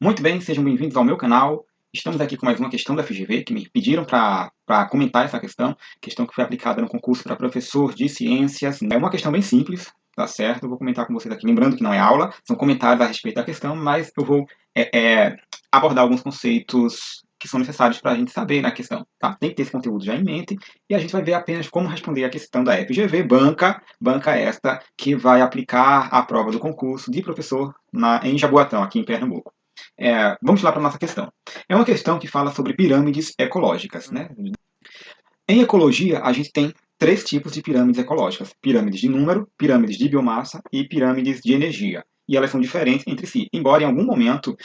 Muito bem, sejam bem-vindos ao meu canal. Estamos aqui com mais uma questão da FGV, que me pediram para comentar essa questão que foi aplicada no concurso para professor de ciências. É uma questão bem simples, tá certo? Eu vou comentar com vocês aqui, lembrando que não é aula, são comentários a respeito da questão, mas eu vou abordar alguns conceitos que são necessários para a gente saber na questão, tá? Tem que ter esse conteúdo já em mente, e a gente vai ver apenas como responder a questão da FGV, banca esta que vai aplicar a prova do concurso de professor em Jaboatão, aqui em Pernambuco. Vamos lá para a nossa questão. É uma questão que fala sobre pirâmides ecológicas, né? Em ecologia, a gente tem três tipos de pirâmides ecológicas: pirâmides de número, pirâmides de biomassa e pirâmides de energia. E elas são diferentes entre si, embora em algum momento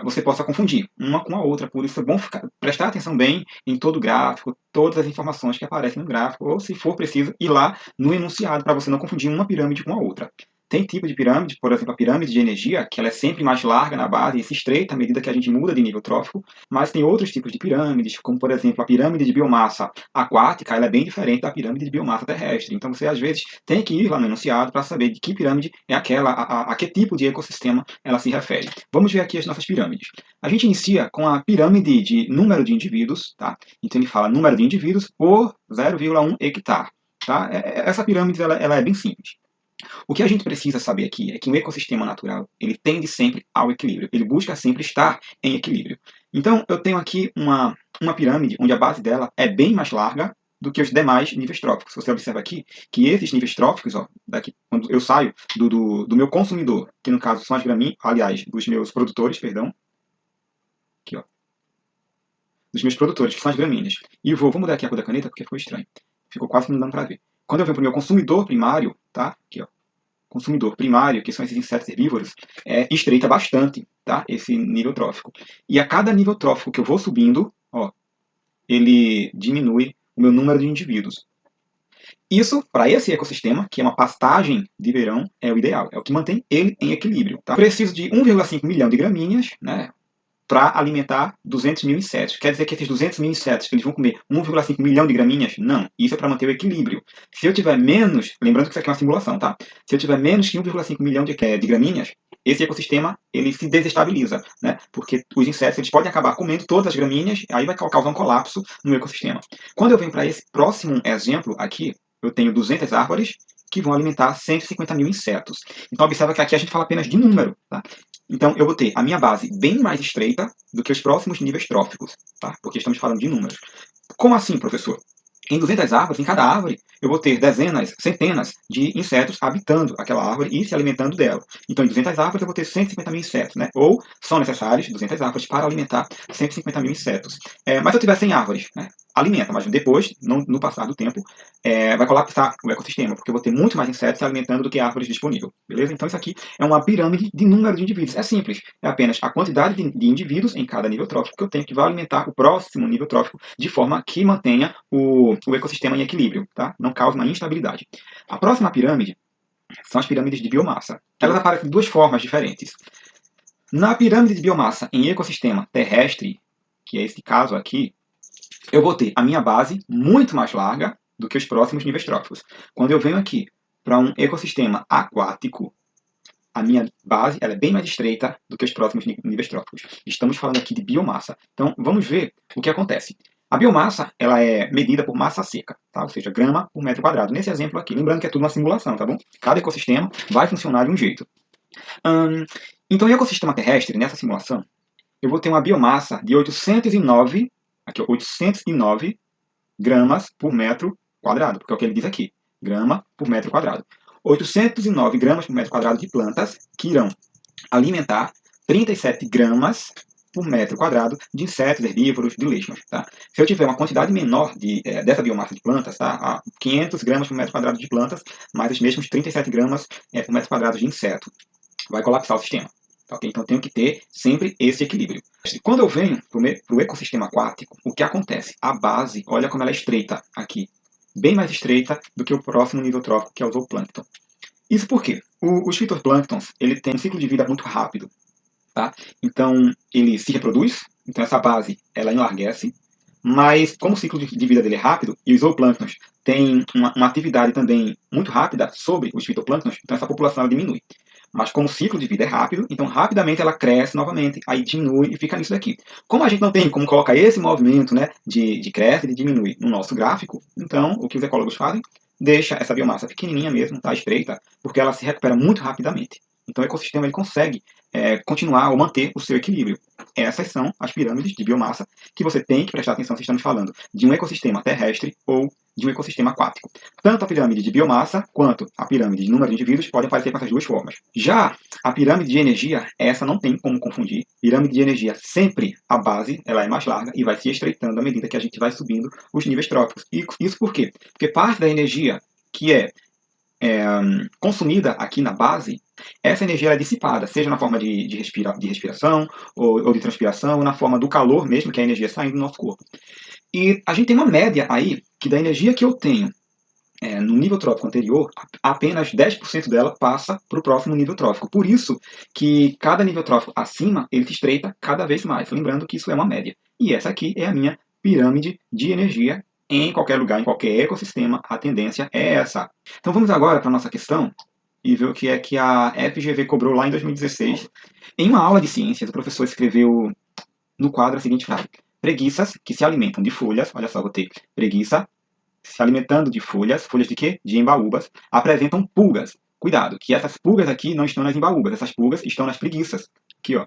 você possa confundir uma com a outra. Por isso é bom prestar atenção bem em todo o gráfico, todas as informações que aparecem no gráfico, ou se for preciso, ir lá no enunciado para você não confundir uma pirâmide com a outra. Tem tipo de pirâmide, por exemplo, a pirâmide de energia, que ela é sempre mais larga na base e se estreita à medida que a gente muda de nível trófico, mas tem outros tipos de pirâmides, como por exemplo a pirâmide de biomassa aquática, ela é bem diferente da pirâmide de biomassa terrestre. Então você às vezes tem que ir lá no enunciado para saber de que pirâmide é aquela, a que tipo de ecossistema ela se refere. Vamos ver aqui as nossas pirâmides. A gente inicia com a pirâmide de número de indivíduos, tá? Então ele fala número de indivíduos por 0,1 hectare. Tá? Essa pirâmide ela é bem simples. O que a gente precisa saber aqui é que um ecossistema natural ele tende sempre ao equilíbrio, ele busca sempre estar em equilíbrio. Então eu tenho aqui uma pirâmide onde a base dela é bem mais larga do que os demais níveis tróficos. Você observa aqui que esses níveis tróficos, ó, daqui, quando eu saio do meu consumidor, que no caso são as graminhas, aliás, dos meus produtores, perdão, aqui ó, dos meus produtores, que são as gramíneas, e vou mudar aqui a cor da caneta porque ficou estranho, ficou quase que não dando para ver. Quando eu venho para o meu consumidor primário, tá? Aqui ó, consumidor primário, que são esses insetos herbívoros, estreita bastante, tá? Esse nível trófico. E a cada nível trófico que eu vou subindo, ó, ele diminui o meu número de indivíduos. Isso, para esse ecossistema, que é uma pastagem de verão, é o ideal, é o que mantém ele em equilíbrio. Tá? Preciso de 1,5 milhão de gramíneas, né, para alimentar 200 mil insetos. Quer dizer que esses 200 mil insetos eles vão comer 1,5 milhão de gramíneas? Não. Isso é para manter o equilíbrio. Se eu tiver menos, lembrando que isso aqui é uma simulação, tá? Se eu tiver menos que 1,5 milhão de gramíneas, esse ecossistema ele se desestabiliza, né? Porque os insetos eles podem acabar comendo todas as gramíneas, aí vai causar um colapso no ecossistema. Quando eu venho para esse próximo exemplo aqui, eu tenho 200 árvores que vão alimentar 150 mil insetos. Então observa que aqui a gente fala apenas de número, tá? Então, eu vou ter a minha base bem mais estreita do que os próximos níveis tróficos, tá? Porque estamos falando de números. Como assim, professor? Em 200 árvores, em cada árvore, eu vou ter dezenas, centenas de insetos habitando aquela árvore e se alimentando dela. Então, em 200 árvores, eu vou ter 150 mil insetos, né? Ou são necessários 200 árvores para alimentar 150 mil insetos. Mas se eu tiver 100 árvores, né? Alimenta, mas depois, no passar do tempo, vai colapsar o ecossistema, porque eu vou ter muito mais insetos se alimentando do que árvores disponíveis, beleza? Então, isso aqui é uma pirâmide de número de indivíduos. É simples, é apenas a quantidade de indivíduos em cada nível trófico que eu tenho que vai alimentar o próximo nível trófico de forma que mantenha o ecossistema em equilíbrio, tá? Não cause uma instabilidade. A próxima pirâmide são as pirâmides de biomassa. Elas aparecem de duas formas diferentes. Na pirâmide de biomassa em ecossistema terrestre, que é esse caso aqui, eu vou ter a minha base muito mais larga do que os próximos níveis tróficos. Quando eu venho aqui para um ecossistema aquático, a minha base ela é bem mais estreita do que os próximos níveis tróficos. Estamos falando aqui de biomassa. Então, vamos ver o que acontece. A biomassa ela é medida por massa seca, tá? Ou seja, grama por metro quadrado. Nesse exemplo aqui, lembrando que é tudo uma simulação, tá bom? Cada ecossistema vai funcionar de um jeito. Então, em ecossistema terrestre, nessa simulação, eu vou ter uma biomassa de 809, aqui, 809 gramas por metro quadrado, porque é o que ele diz aqui, grama por metro quadrado. 809 gramas por metro quadrado de plantas que irão alimentar 37 gramas por metro quadrado de insetos, herbívoros, de lesmas. Tá? Se eu tiver uma quantidade menor dessa biomassa de plantas, tá? 500 gramas por metro quadrado de plantas, mais os mesmos 37 gramas por metro quadrado de inseto, vai colapsar o sistema. Tá, okay? Então, eu tenho que ter sempre esse equilíbrio. Quando eu venho para o ecossistema aquático, o que acontece? A base, olha como ela é estreita aqui. Bem mais estreita do que o próximo nível trófico, que é o zooplâncton. Isso porque os fitoplânctons ele tem um ciclo de vida muito rápido. Tá? Então, ele se reproduz, então essa base ela enlarguece, mas como o ciclo de vida dele é rápido, e os zooplânctons têm uma atividade também muito rápida sobre os fitoplânctons, então essa população ela diminui. Mas como o ciclo de vida é rápido, então rapidamente ela cresce novamente, aí diminui e fica nisso daqui. Como a gente não tem como colocar esse movimento, né, de cresce e de diminui no nosso gráfico, então o que os ecólogos fazem? Deixa essa biomassa pequenininha mesmo, tá, estreita, porque ela se recupera muito rapidamente. Então o ecossistema ele consegue continuar ou manter o seu equilíbrio. Essas são as pirâmides de biomassa que você tem que prestar atenção se estamos falando de um ecossistema terrestre ou de um ecossistema aquático. Tanto a pirâmide de biomassa quanto a pirâmide de número de indivíduos podem aparecer com essas duas formas. Já a pirâmide de energia, essa não tem como confundir. Pirâmide de energia, sempre a base ela é mais larga e vai se estreitando à medida que a gente vai subindo os níveis trópicos. E isso por quê? Porque parte da energia que é consumida aqui na base, essa energia é dissipada, seja na forma de respiração ou de transpiração, ou na forma do calor mesmo, que é a energia saindo do nosso corpo. E a gente tem uma média aí, que da energia que eu tenho no nível trófico anterior, apenas 10% dela passa para o próximo nível trófico. Por isso que cada nível trófico acima, ele se estreita cada vez mais. Lembrando que isso é uma média. E essa aqui é a minha pirâmide de energia em qualquer lugar, em qualquer ecossistema, a tendência é essa. Então vamos agora para a nossa questão e ver o que é que a FGV cobrou lá em 2016. Em uma aula de ciências, o professor escreveu no quadro a seguinte frase: preguiças que se alimentam de folhas, olha só, vou ter preguiça se alimentando de folhas, folhas de quê? De embaúbas, apresentam pulgas. Cuidado, que essas pulgas aqui não estão nas embaúbas, essas pulgas estão nas preguiças. Aqui, ó.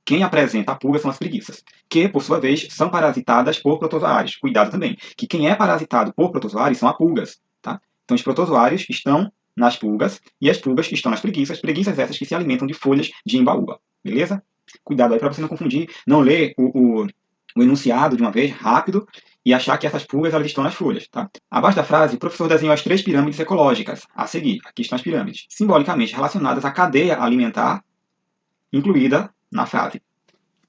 Quem apresenta a pulga são as preguiças, que, por sua vez, são parasitadas por protozoários. Cuidado também, que quem é parasitado por protozoários são as pulgas. Tá? Então, os protozoários estão nas pulgas e as pulgas estão nas preguiças. Preguiças essas que se alimentam de folhas de embaúba. Beleza? Cuidado aí para você não confundir, não ler o enunciado de uma vez, rápido, e achar que essas pulgas elas estão nas folhas. Tá? Abaixo da frase, o professor desenhou as 3 pirâmides ecológicas. A seguir, aqui estão as pirâmides, simbolicamente relacionadas à cadeia alimentar incluída na frase.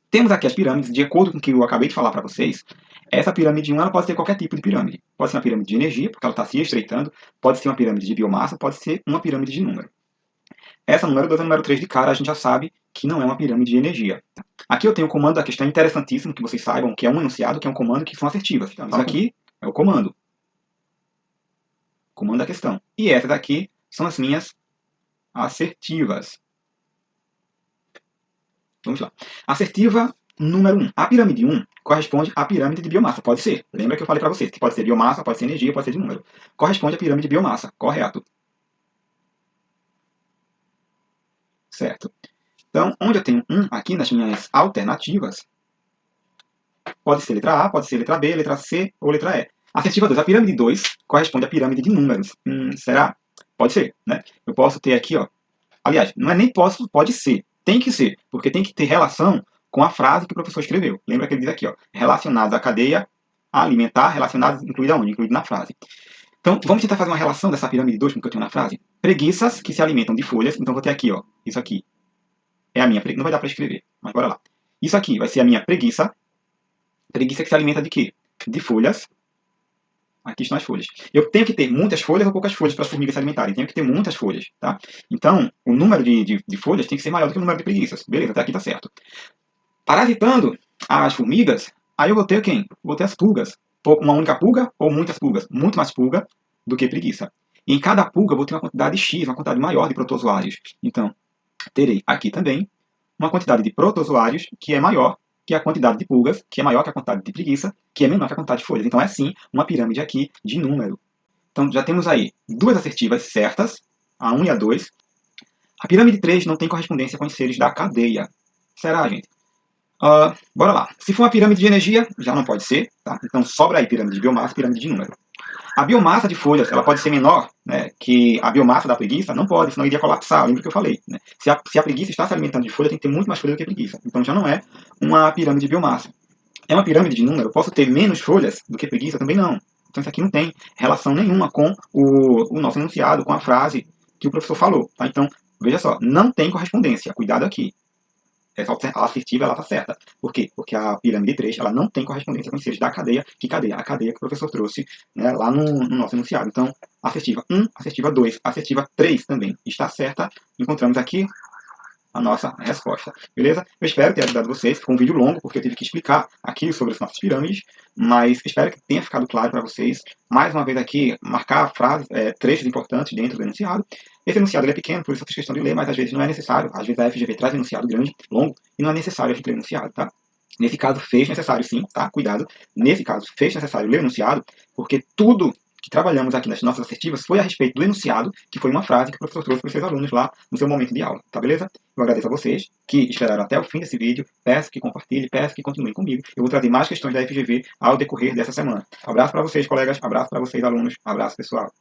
Temos aqui as pirâmides, de acordo com o que eu acabei de falar para vocês. Essa pirâmide 1 ela pode ser qualquer tipo de pirâmide. Pode ser uma pirâmide de energia, porque ela está se estreitando. Pode ser uma pirâmide de biomassa, pode ser uma pirâmide de número. Essa número 2 e a número 3 de cara, a gente já sabe que não é uma pirâmide de energia. Aqui eu tenho o comando da questão, interessantíssimo que vocês saibam, que é um enunciado, que é um comando que são assertivas. Então, isso aqui é o comando. Comando da questão. E essas daqui são as minhas assertivas. Vamos lá. Assertiva número 1. A pirâmide 1 corresponde à pirâmide de biomassa. Pode ser. Lembra que eu falei para vocês que pode ser biomassa, pode ser energia, pode ser de número. Corresponde à pirâmide de biomassa. Correto. Certo. Então, onde eu tenho 1 aqui nas minhas alternativas, pode ser letra A, pode ser letra B, letra C ou letra E. Assertiva 2. A pirâmide 2 corresponde à pirâmide de números. Será? Pode ser, né? Eu posso ter aqui, ó. Aliás, não é nem posso, pode ser. Tem que ser, porque tem que ter relação com a frase que o professor escreveu. Lembra que ele diz aqui, ó, relacionados à cadeia alimentar, relacionados, incluído aonde? Incluído na frase. Então, vamos tentar fazer uma relação dessa pirâmide 2 com o que eu tenho na frase. Preguiças que se alimentam de folhas. Então, vou ter aqui, ó, isso aqui é a minha preguiça. Não vai dar para escrever, mas bora lá. Isso aqui vai ser a minha preguiça. Preguiça que se alimenta de quê? De folhas. Aqui estão as folhas. Eu tenho que ter muitas folhas ou poucas folhas para as formigas se alimentarem. Tenho que ter muitas folhas, tá? Então, o número de folhas tem que ser maior do que o número de preguiças. Beleza, até aqui tá certo. Parasitando as formigas, aí eu vou ter quem? Vou ter as pulgas. Uma única pulga ou muitas pulgas? Muito mais pulga do que preguiça. E em cada pulga eu vou ter uma quantidade X, uma quantidade maior de protozoários. Então, terei aqui também uma quantidade de protozoários que é maior que a quantidade de pulgas, que é maior que a quantidade de preguiça, que é menor que a quantidade de folhas. Então é sim uma pirâmide aqui de número. Então já temos aí duas assertivas certas, a 1 e a 2. A pirâmide 3 não tem correspondência com os seres da cadeia. Será, gente? Bora lá. Se for uma pirâmide de energia, já não pode ser. Tá? Então sobra aí pirâmide de biomassa e pirâmide de número. A biomassa de folhas ela pode ser menor, né, que a biomassa da preguiça? Não pode, senão iria colapsar. Lembra que eu falei. Né? Se a preguiça está se alimentando de folha, tem que ter muito mais folha do que a preguiça. Então já não é uma pirâmide de biomassa. É uma pirâmide de número? Posso ter menos folhas do que preguiça? Também não. Então isso aqui não tem relação nenhuma com o nosso enunciado, com a frase que o professor falou. Tá? Então, veja só, não tem correspondência. Cuidado aqui. Essa assertiva ela está certa. Por quê? Porque a pirâmide 3 ela não tem correspondência com os seres da cadeia. Que cadeia? A cadeia que o professor trouxe, né, lá no nosso enunciado. Então, assertiva 1, assertiva 2, assertiva 3 também está certa. Encontramos aqui a nossa resposta. Beleza? Eu espero ter ajudado vocês. Foi um vídeo longo, porque eu tive que explicar aqui sobre as nossas pirâmides. mas espero que tenha ficado claro para vocês. Mais uma vez aqui, marcar frases, trechos importantes dentro do enunciado. Esse enunciado ele é pequeno, por isso eu fiz questão de ler, mas às vezes não é necessário. Às vezes a FGV traz enunciado grande, longo, e não é necessário a gente ler enunciado, tá? Nesse caso, fez necessário sim, tá? Cuidado. Nesse caso, fez necessário ler o enunciado, porque tudo que trabalhamos aqui nas nossas assertivas foi a respeito do enunciado, que foi uma frase que o professor trouxe para os seus alunos lá no seu momento de aula, tá beleza? Eu agradeço a vocês que esperaram até o fim desse vídeo, peço que compartilhem, peço que continuem comigo. Eu vou trazer mais questões da FGV ao decorrer dessa semana. Abraço para vocês, colegas, abraço para vocês, alunos, abraço, pessoal.